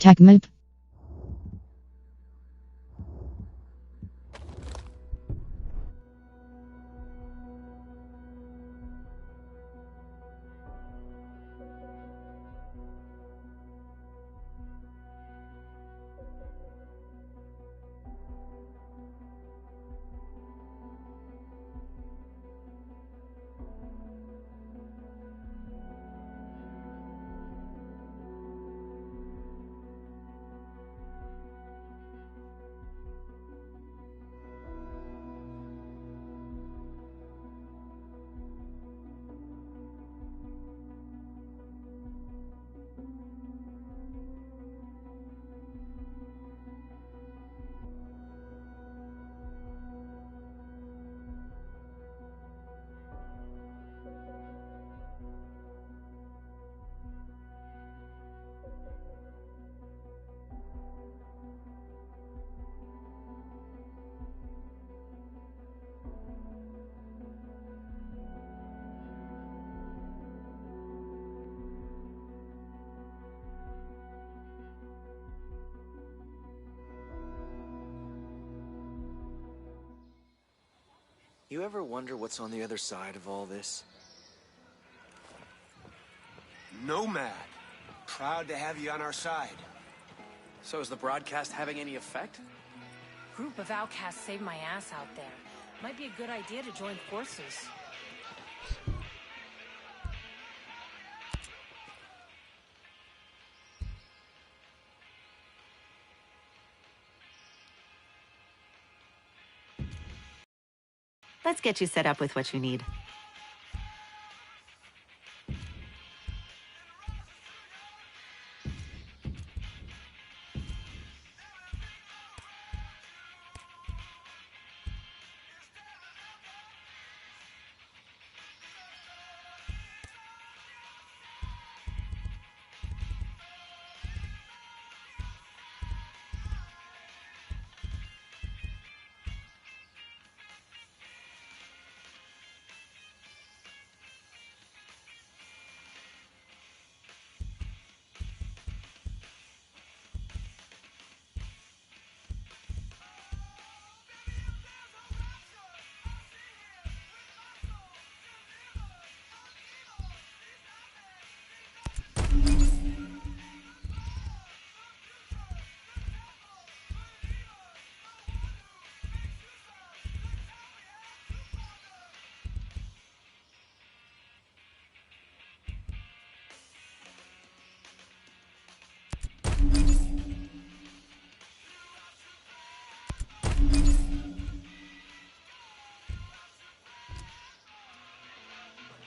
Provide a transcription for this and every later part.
TACMIP. You ever wonder what's on the other side of all this? Nomad. Proud to have you on our side. So is the broadcast having any effect? Group of outcasts saved my ass out there. Might be a good idea to join forces. Let's get you set up with what you need.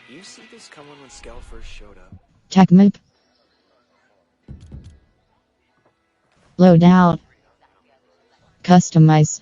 You see this coming when Skell first showed up? TACMIP. Loadout. Customize.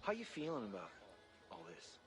How you feeling about all this?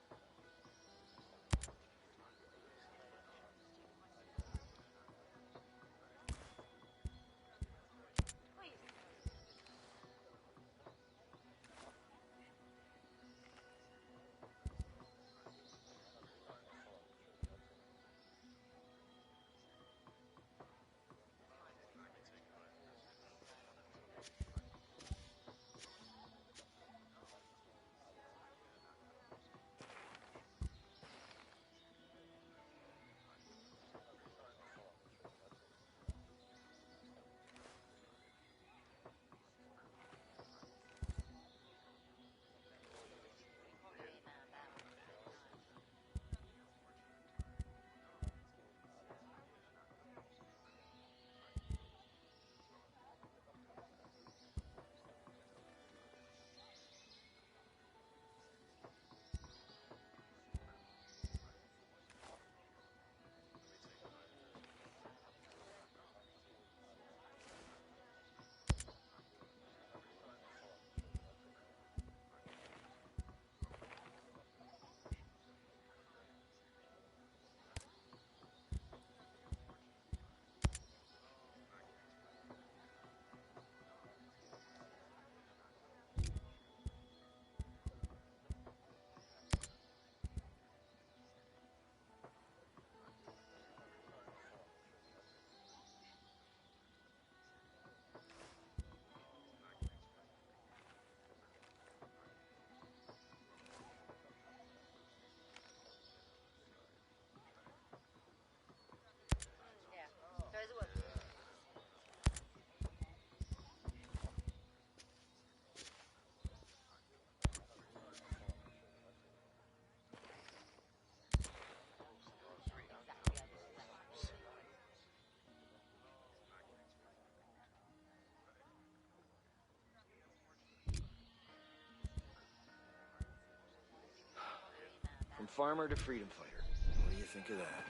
farmer to freedom fighter. What do you think of that?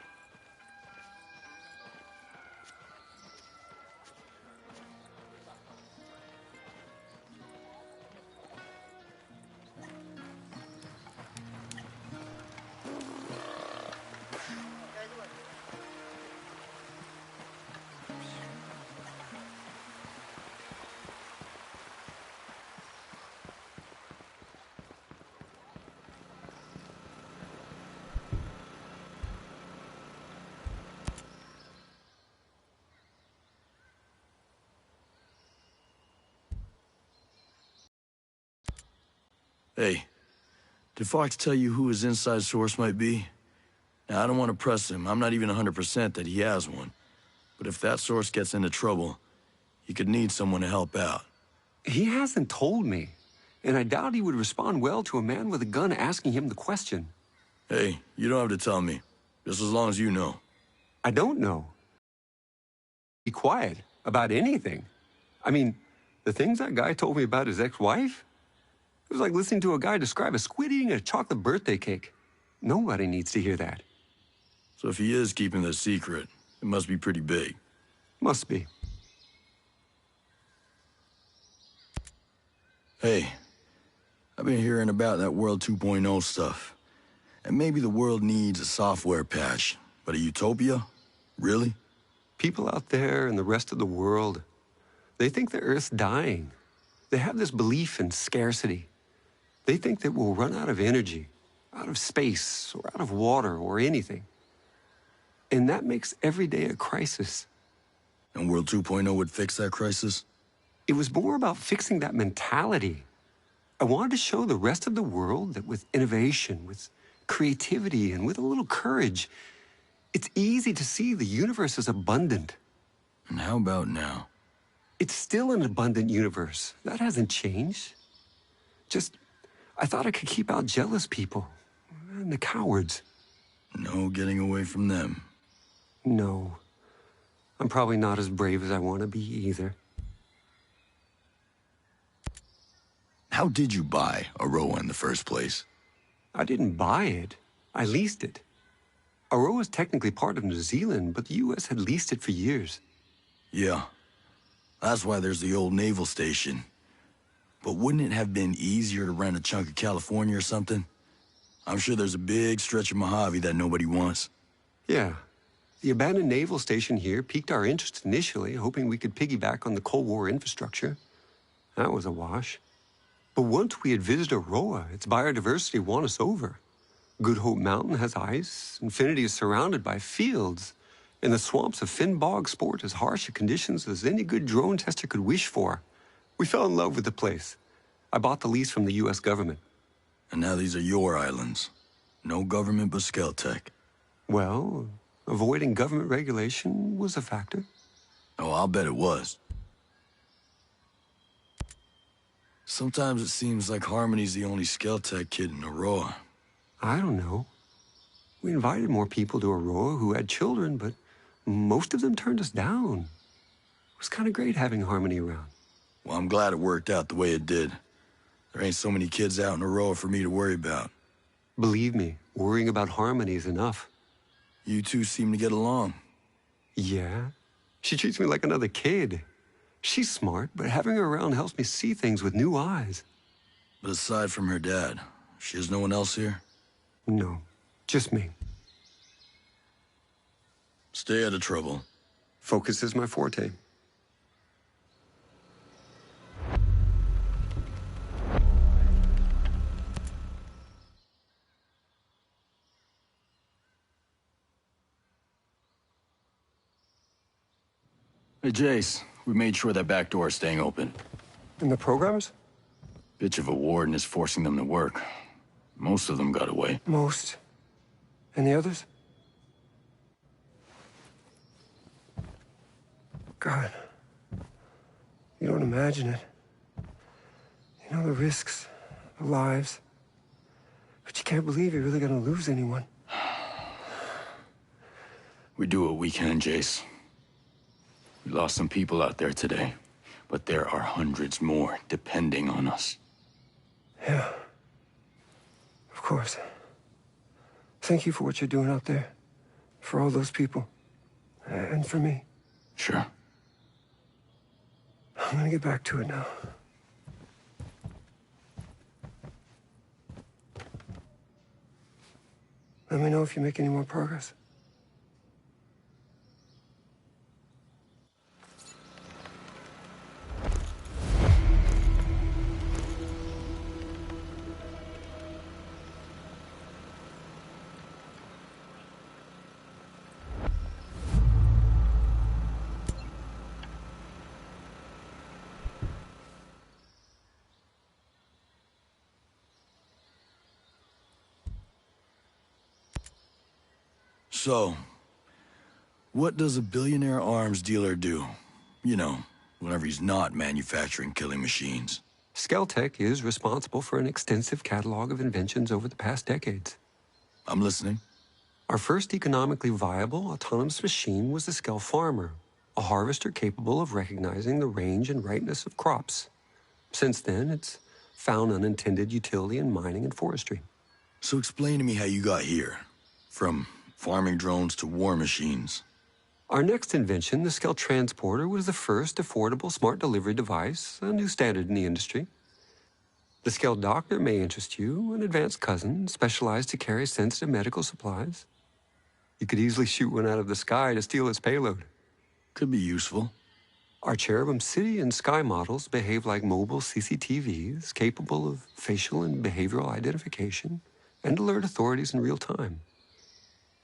Hey, did Fox tell you who his inside source might be? Now, I don't want to press him. I'm not even 100% that he has one. But if that source gets into trouble, he could need someone to help out. He hasn't told me, and I doubt he would respond well to a man with a gun asking him the question. Hey, you don't have to tell me, just as long as you know. I don't know. Be quiet about anything. I mean, the things that guy told me about his ex-wife? It was like listening to a guy describe a squid eating a chocolate birthday cake. Nobody needs to hear that. So if he is keeping this secret, it must be pretty big. Must be. Hey, I've been hearing about that World 2.0 stuff. And maybe the world needs a software patch, but a utopia? Really? People out there in the rest of the world, they think the Earth's dying. They have this belief in scarcity. They think that we'll run out of energy, out of space, or out of water, or anything. And that makes every day a crisis. And World 2.0 would fix that crisis? It was more about fixing that mentality. I wanted to show the rest of the world that with innovation, with creativity, and with a little courage, it's easy to see the universe is abundant. And how about now? It's still an abundant universe. That hasn't changed. Just, I thought I could keep out jealous people and the cowards. No getting away from them. No. I'm probably not as brave as I want to be either. How did you buy Aroa in the first place? I didn't buy it. I leased it. Aroa is technically part of New Zealand, but the U.S. had leased it for years. Yeah. That's why there's the old naval station. But wouldn't it have been easier to rent a chunk of California or something? I'm sure there's a big stretch of Mojave that nobody wants. Yeah. The abandoned naval station here piqued our interest initially, hoping we could piggyback on the Cold War infrastructure. That was a wash. But once we had visited Aroa, its biodiversity won us over. Good Hope Mountain has ice, Infinity is surrounded by fields, and the swamps of Finn Bog sport as harsh conditions as any good drone tester could wish for. We fell in love with the place. I bought the lease from the U.S. government. And now these are your islands. No government but Skeltech. Well, avoiding government regulation was a factor. Oh, I'll bet it was. Sometimes it seems like Harmony's the only Skeltech kid in Aroa. I don't know. We invited more people to Aroa who had children, but most of them turned us down. It was kind of great having Harmony around. Well, I'm glad it worked out the way it did. There ain't so many kids out in Aroa for me to worry about. Believe me, worrying about Harmony is enough. You two seem to get along. Yeah? She treats me like another kid. She's smart, but having her around helps me see things with new eyes. But aside from her dad, she has no one else here? No, just me. Stay out of trouble. Focus is my forte. Hey, Jace, we made sure that back door is staying open. And the programmers? Bitch of a warden is forcing them to work. Most of them got away. Most. And the others? God. You don't imagine it. You know the risks, the lives. But you can't believe you're really gonna lose anyone. We do what we can, Jace. We lost some people out there today, but there are hundreds more depending on us. Yeah. Of course. Thank you for what you're doing out there. For all those people. And for me. Sure. I'm gonna get back to it now. Let me know if you make any more progress. So, what does a billionaire arms dealer do? You know, whenever he's not manufacturing killing machines. Skeltech is responsible for an extensive catalog of inventions over the past decades. I'm listening. Our first economically viable autonomous machine was the Skell Farmer, a harvester capable of recognizing the range and ripeness of crops. Since then, it's found unintended utility in mining and forestry. So explain to me how you got here. From farming drones to war machines. Our next invention, the Skell Transporter, was the first affordable smart delivery device, a new standard in the industry. The Skell Doctor may interest you, an advanced cousin specialized to carry sensitive medical supplies. You could easily shoot one out of the sky to steal its payload. Could be useful. Our Cherubim City and Sky models behave like mobile CCTVs, capable of facial and behavioral identification, and alert authorities in real time.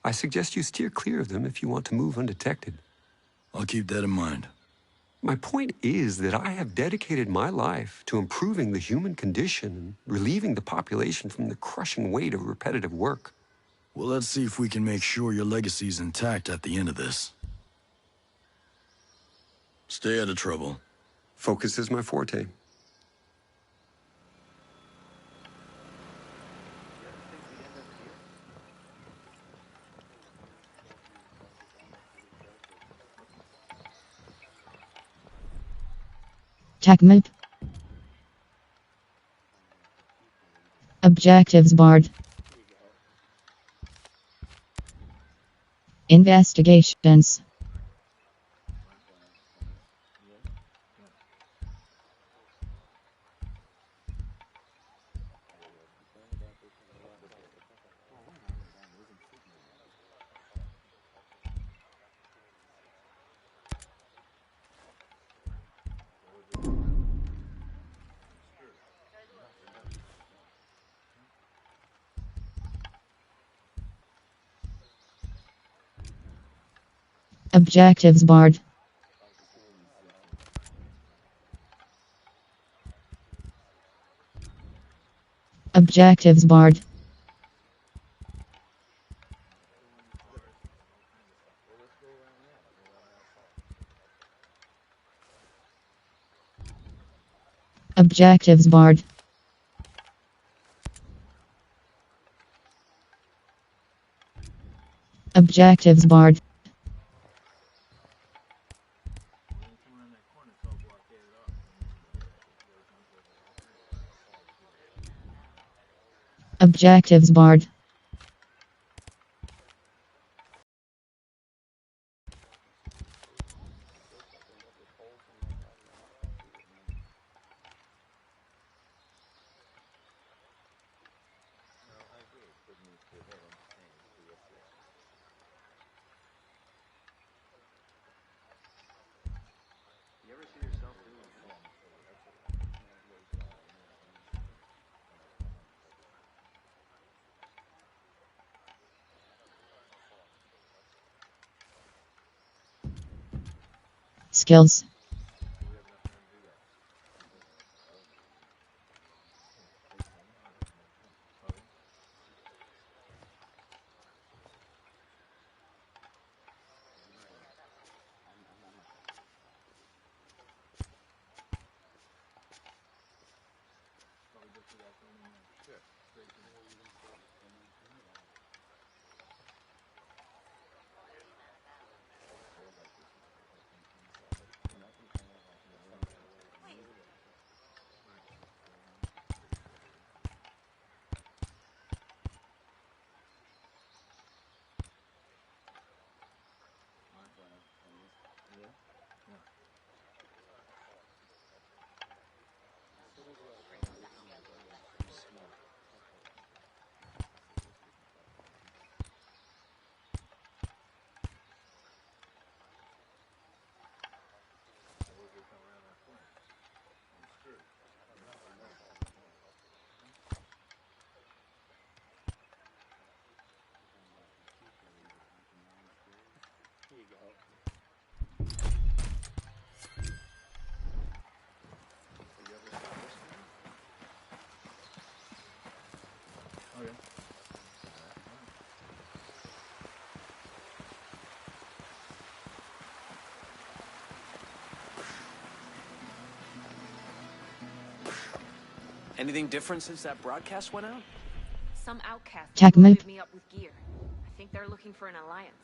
I suggest you steer clear of them if you want to move undetected. I'll keep that in mind. My point is that I have dedicated my life to improving the human condition and relieving the population from the crushing weight of repetitive work. Well, let's see if we can make sure your legacy's intact at the end of this. Stay out of trouble. Focus is my forte. TACMIP. Objectives barred. Investigations. Objectives barred. Objectives barred. Objectives barred. Objectives barred. Objectives barred. Skills. Anything different since that broadcast went out? Some outcasts Tech move. loaded me up with gear. I think they're looking for an alliance.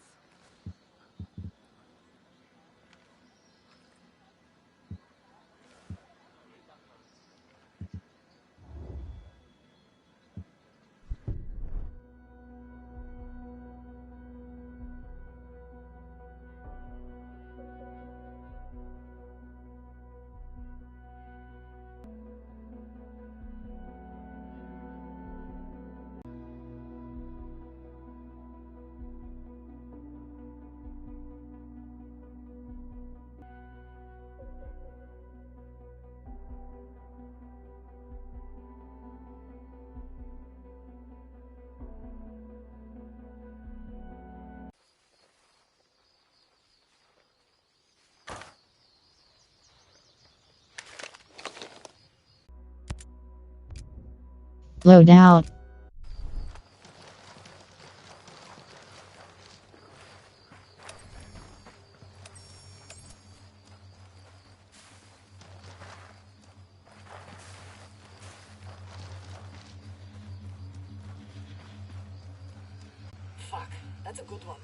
Load out. Fuck, that's a good one.